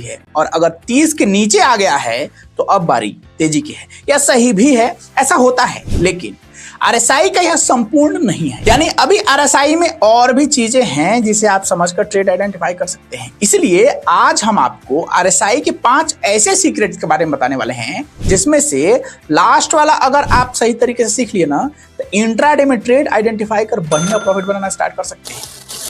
है और अगर 30 के नीचे आ गया है तो अब बारी तेजी की है। यह सही भी है, ऐसा होता है, लेकिन आरएसआई का यह संपूर्ण नहीं है। यानी अभी आरएसआई में और भी चीजें हैं जिसे आप समझकर ट्रेड आइडेंटिफाई कर सकते हैं। इसलिए आज हम आपको आरएसआई के 5 ऐसे सीक्रेट्स के बारे में बताने वाले हैं जिसमें से लास्ट वाला अगर आप सही तरीके से सीख लिए ना तो इंट्राडे में ट्रेड आइडेंटिफाई कर बढ़िया प्रॉफिट बनाना स्टार्ट कर सकते हैं।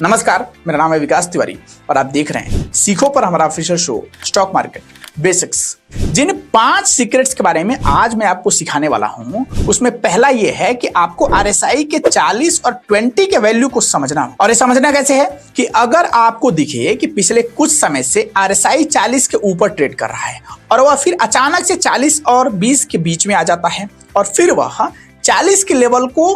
नमस्कार, मेरा नाम है विकास तिवारी और आप देख रहे हैं सीखो पर हमारा official show stock market basics. जिन 5 सीक्रेट्स के बारे में आज मैं आपको सिखाने वाला हूं उसमें पहला यह है कि आपको आरएसआई के 40 और 20 के वैल्यू को समझना हो। और ये समझना कैसे है कि अगर आपको दिखे कि पिछले कुछ समय से आरएसआई 40 के ऊपर ट्रेड कर रहा है और वह फिर अचानक से 40 और 20 के बीच में आ जाता है और फिर वह 40 के लेवल को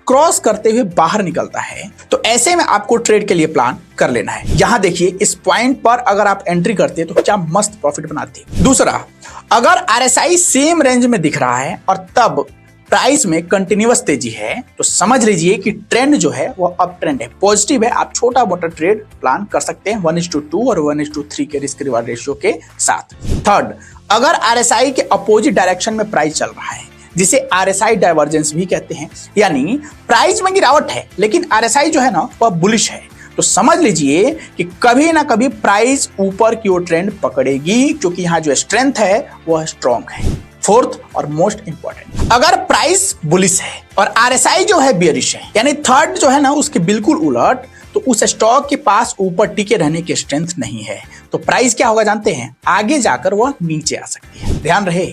क्रॉस करते हुए बाहर निकलता है, तो ऐसे में आपको ट्रेड के लिए प्लान कर लेना है। यहां देखिए, इस पॉइंट पर अगर आप एंट्री करते हैं तो क्या मस्त प्रॉफिट बनाते हैं। दूसरा, अगर आरएसआई सेम रेंज में दिख रहा है और तब प्राइस में कंटिन्यूअस तेजी है तो समझ लीजिए कि ट्रेंड जो है वो अप ट्रेंड है, पॉजिटिव है। आप छोटा मोटा ट्रेड प्लान कर सकते हैं 1:2 और 1:3 के रिस्क रिवार्ड रेशियो के साथ। थर्ड, अगर आरएसआई के अपोजिट डायरेक्शन में प्राइस चल रहा है जिसे आरएसआई डाइवर्जेंस भी कहते हैं, यानी प्राइस में गिरावट है लेकिन आरएसआई जो है ना वह बुलिश है, तो समझ लीजिए कि कभी ना कभी प्राइस ऊपर की ओर ट्रेंड पकड़ेगी क्योंकि यहाँ जो स्ट्रेंथ है वह स्ट्रॉन्ग है। फोर्थ और मोस्ट इंपॉर्टेंट, अगर प्राइस बुलिश है और आरएसआई जो है बेयरिश है, यानी थर्ड जो है ना उसके बिल्कुल उलट, तो उस स्टॉक के पास ऊपर टिके रहने की स्ट्रेंथ नहीं है, तो प्राइस क्या होगा जानते हैं, आगे जाकर वह नीचे आ सकती है। ध्यान रहे,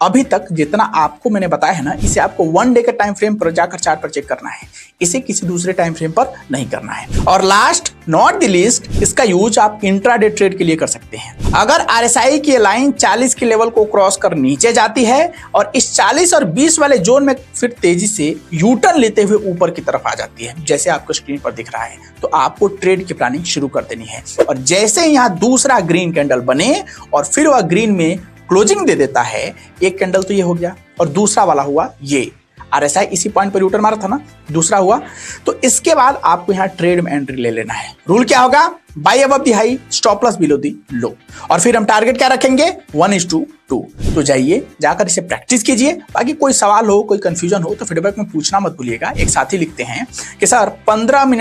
अभी तक जितना आपको मैंने बताया है ना इसे आपको 1 डे के टाइम फ्रेम पर जाकर चार्ट पर चेक करना है, इसे किसी दूसरे टाइम फ्रेम पर नहीं करना है। और लास्ट नॉट द लीस्ट, इसका यूज आप इंट्राडे ट्रेड के लिए कर सकते हैं। अगर आरएसआई की लाइन 40 के लेवल को क्रॉस कर नीचे जाती है और इस 40 और 20 वाले जोन में फिर तेजी से यू टर्न लेते हुए ऊपर की तरफ आ जाती है जैसे आपको स्क्रीन पर दिख रहा है, तो आपको ट्रेड की प्लानिंग शुरू कर देनी है। और जैसे यहाँ दूसरा ग्रीन कैंडल बने और फिर वह ग्रीन में क्लोजिंग दे देता है, एक कैंडल तो ये हो गया और दूसरा वाला हुआ ये, आरएसआई इसी पॉइंट पर यूटर्न मारा था ना, दूसरा हुआ, तो इसके बाद आपको यहाँ ट्रेड में एंट्री ले लेना है। रूल क्या होगा, buy above the high, stop loss below the low, और फिर हम टारगेट क्या रखेंगे 1:2। तो जाइए जाकर इसे प्रैक्टिस कीजिए। बाकी कोई सवाल हो, कोई कंफ्यूजन हो तो फीडबैक में पूछना मत भूलिएगा। एक साथी लिखते हैं कि सर 15 मिनट